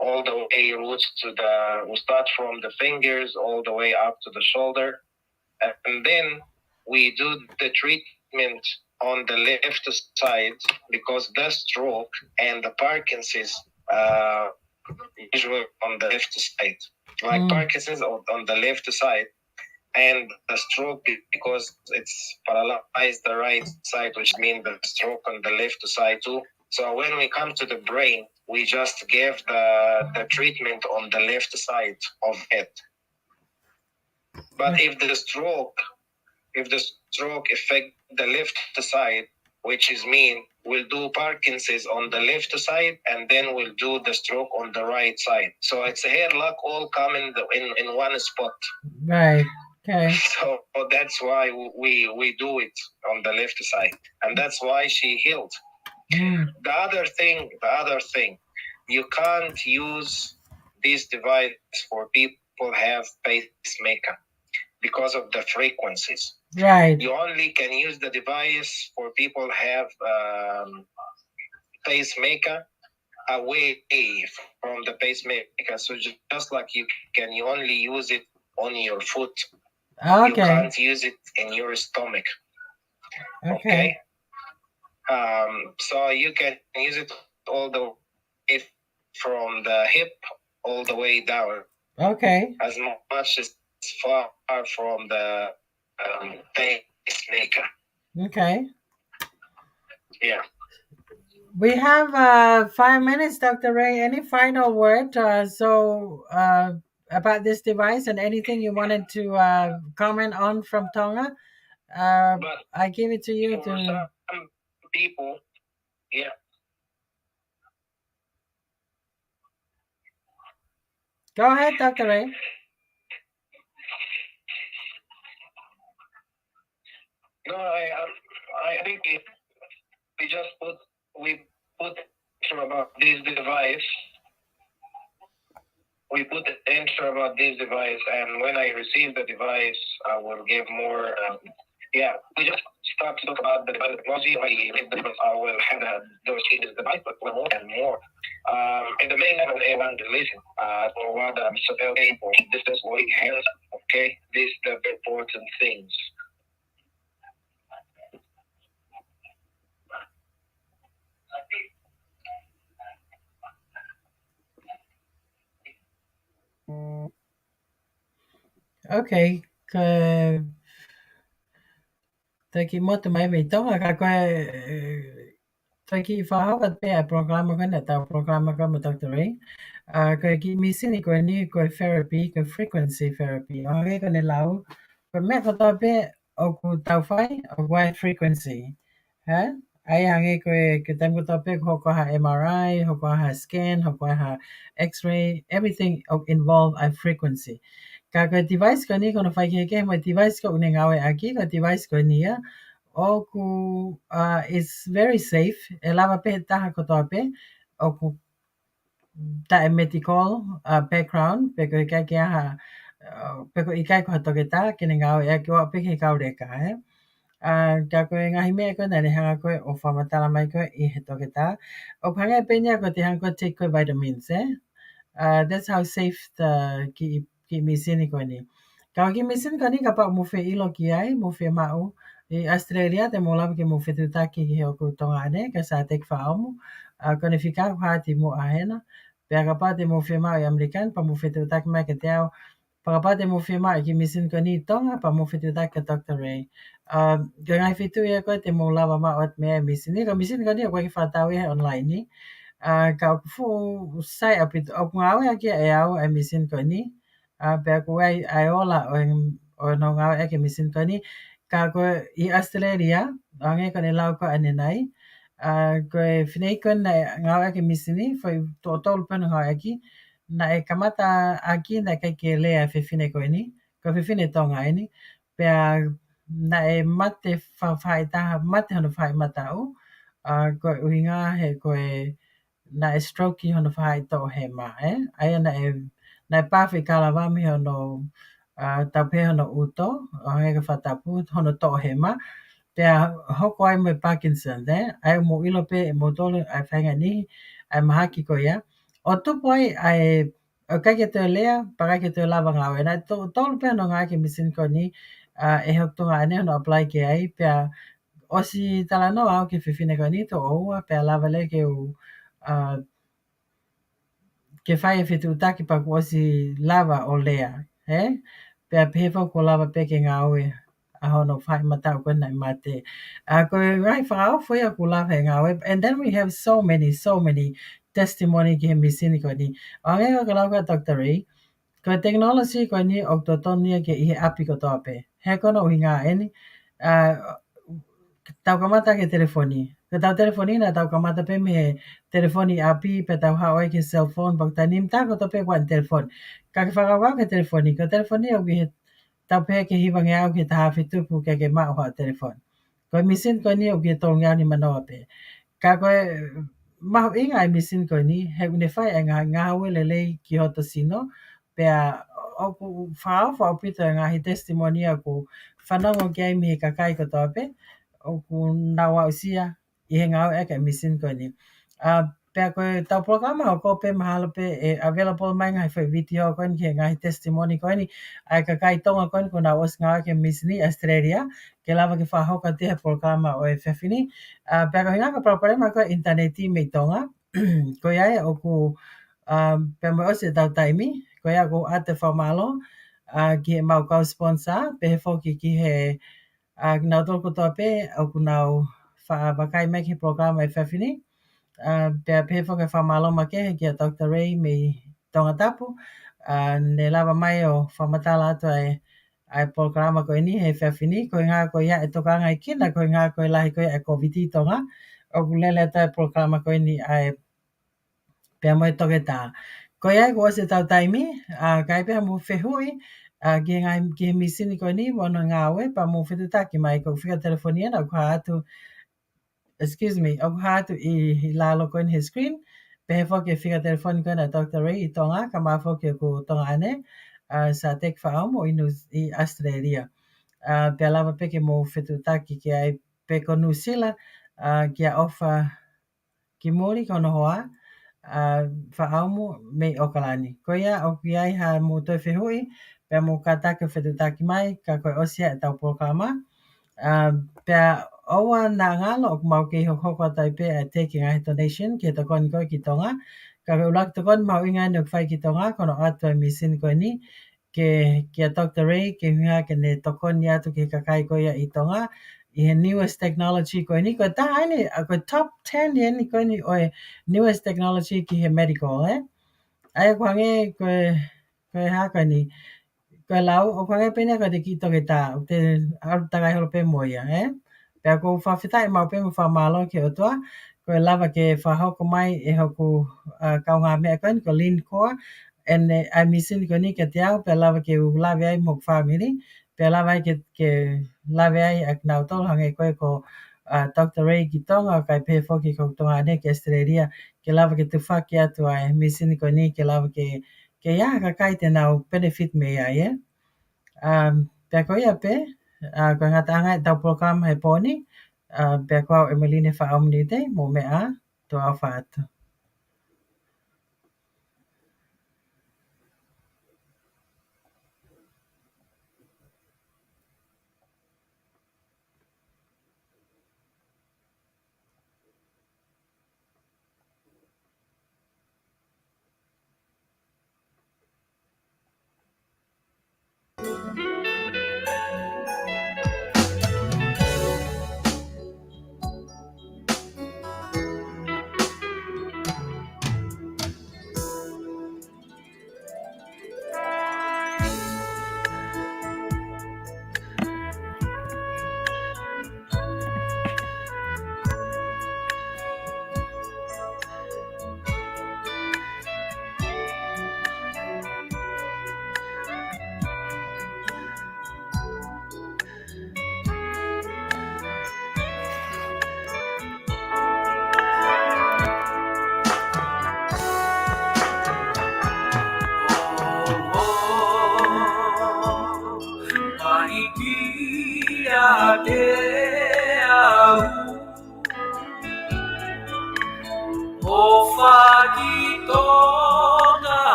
all the way roots we start from the fingers all the way up to the shoulder. And then we do the treatment on the left side, because the stroke and the Parkinson's usually on the left side. Like Parkinson's on the left side, and the stroke because it's paralyzed the right side, which means the stroke on the left side too. So when we come to the brain, we just give the treatment on the left side of it. But if the stroke affect the left side, which is mean we'll do Parkinson's on the left side, and then we'll do the stroke on the right side. So it's a hair lock all come in one spot. Right. Okay. So that's why we do it on the left side, and that's why she healed. The other thing, you can't use this device for people who have pacemaker because of the frequencies. Right. You only can use the device for people have pacemaker away from the pacemaker. So just like you only use it on your foot. Okay. You can't use it in your stomach. Okay. So you can use it all the way from the hip all the way down. Okay. As much as far from the pacemaker. Okay. Yeah. We have 5 minutes, Dr. Ray. Any final word? About this device and anything you wanted to comment on from Tonga? I give it to you for some people, yeah. Go ahead, Dr. Ray. No, I think we put about this device. We put the intro about this device, and when I receive the device, I will give more. We just start to talk about the technology. I will have those changes the device, but more and more. In the main level, evangelism. For what Mr. Elgin, this is what he has. Okay, these are the important things. Okay. Taki motu mai me tonga ka koe taki whahawa pe a programa kana tau programa ka mo Dr. Ray. Koe ki misini koe ni koe therapy, koe frequency therapy. O hake kone lau, koe me katoa pe o ku tau whai o wide frequency. Ha? Ai hange koe ke tamu katoa pe hoko ha MRI, hoko ha scan, hoko ha X-ray, everything involve a frequency. Ka koe device ko ni kono whai ke mo device ko une ngawe aki, ko device ko ni ya, oku is very safe. E lava pe taha katoa pe, oku ta e medical background, pe ko ikai ki aha, pe ko ikai ko hatoke ta, kene ngau e ki wa pe ke kau reka, ka koe ngahi mea koe nere hanga koe o whamatala mai koe I he toke ta. O hanga e peña koe te hanga koe take koe vitamins, that's how safe the ki misini koe ni. Ka ki misini koe ni ka pa muwhi ilo ki ai, muwhi mau. I Australia te mo lava ke muwhi tutaki ki o ku tonga ane, ka sa tek whaomu. Kone whika hati mo ahena. Pea ka pa te muwhi mau I American, pa muwhi tutaki mai ke te au. Pa ka pa te muwhi mau ki misini koe ni tonga, pa muwhi tutaki ka Dr. Ray. Ka ngai whitu ia koe te mo lava mau at mea misini. Ka misini koe ni o koe ki whatau ia online ni. Ka fu sai aupito o ngau ia ki e au e misin ko ni pe ko ai ola o no ngau e ke misin ko ni ka ko I Australia ange ko ne lau ko ane nai ko e finei ko na ngau e ke misini foi to tol pen ngau e ki na e kamata aki na kai ke le a fe fine ko ni ko fe fine tonga ni pe na e mate fa ta mate no fa mata u ko uinga he ko e na e stroke I hono whai tō he mā, Aia na e pāwhi karawami hono tau pē hono uto, o hega whatapu, hono tō he mā, pēa hoko ai mo Parkinson, Ai mo ilo pē e mo tōlu ai whainga ni, ai mahaki ko ia. O tupu ai o kai ke tō lea, pakai ke tō lava ngāwe, na tōlu pē no ngā ke misin ko ni, e hok tunga ane hono apply ke ai, pēa osi tala no au ke whiwhine ko ni, tō oua, pēa lava le ke u ke whai e whetutaki pa kuosi lava o lea, Pea pehewa ko lava peke ngā oe a hono whai matau koe nai mate. Ko ngai whakao whai ko lava e ngā oe. And then we have so many testimony ki he misini ko ni. O ngai ko lau ka Dr. Ray, ko technology ko ni o to tonia ke I he api ko tope. He kono uhi ngā eni. Tau kamata ke telefoni. Ka tau telefoni na tau kamata pe me telefoni api pe tau hawai ke cell phone bang tanim ta ko tope wan telefon. Ka ke whakawau ke telefoni. Ka telefoni au ki tau pe ke hiwangi au ke taha whitupu ke maa hoa telefon. Ko misin ko ni au ki tō ngau ni manoa pe. Ka koe mahu inga ai misin ko ni he une whai e ngā ue lelei ki hoto sino. pea oku whaofa aupito e ngahi testimonia ku whanongo kia imi he kakai ko tope oku nawa usia I he ngau eka misin ko ni. Pea koe tau programa o ko pe mahalo pe available mai ngai whai video ko ni ke ngahi testimony ko ni ai kakai tonga ko ni ko na os ngau eka misini Australia ke lava ke whahoka te he programa o e whewhini. Pea ko hinga ka proparema ko interneti me tonga ko ia oku pea mo ose tau taimi ko ia ko ate Malo ki he mau kau sponsor pe he foki ki he nau tolko tope oku nau wakai mai ki programa e whewhini pea pe he foki Malo ma ke he ki a Dr. Ray me tonga tapu ne lava mai o whamatala atu ai programa ko ini he whewhini ko ngā ko ia e tokanga I kina ko ngā ko lahi ko ia e COVID tonga oku lele atu ai programa ko ini ai pea mo e toke tā. Ko ia ko ose tau taimi, kai pea mo whehui, ki he misini ko ni, mono ngā oe, pa mo whetutaki mai, ko whika telefonia na, ko hatu, o hatu I lalo ko ni he screen, pe he whoki e whika telefoni ko na Dr. Ray I tonga, ka maa whoki ko tonga ane, sa tek whaomo I Australia. Pea lava peke mo whetutaki ki ai pe ko New Zealand, ki a ofa ki mori kono hoa, whaaumu me okalani. Ko ia o ki ai ha mo toi whehui, pea mo katake whetutaki mai, ka koe osia e tau programa. Pea oua na ngalo o mau ki hoko tai pe a taking a donation, ki to koni koe ki tonga. Ka koe ulak to koni mau inga ni o whai ki tonga, kono atua misin koe ni, ki a Dr. Ray, ki hunga ke ne tokoni atu ki kakai koe ia I tonga, I he newest technology koe ni, koe taha ni, koe top 10 ni ni koe ni oe newest technology ki he medical, Ai ko hange koe haka ni, koe lau, o hange pene koe te kito ke tā, o te arutakai holo pe moia, Pea ko whawhitai mau pe mo whamalo ke otua, koe lava ke whahoko mai e hoku kaunga mea koe ni, ko lean core, ene ai misini koe ni ke te au, pea lava ke lawe ai mo whamiri, pea lava ai ke lawe ai ak nau tolu hange koe ko Dr. Ray ki tonga, kai pe foki ko tonga ane ke Australia, ke lava ke tu whaki atu ai misini koe ni, ke lava ke ia ka kai te nau benefit me ai, Pea ko ia pe, ko ngata anga e tau program he poni, pea ko au Emeline whaamuni te, mo mea, to au whaatu.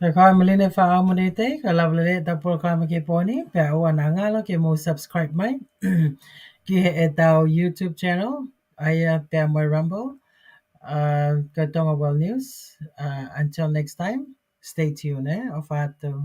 Pekoi maline whaamonete, ka lawlele ta programa ke poni, pe aua nangalo ke mo subscribe mai, ki he e tau YouTube channel, aia pe moi Rumble, ka Tonga World News. Until next time, stay tuned, o whātou.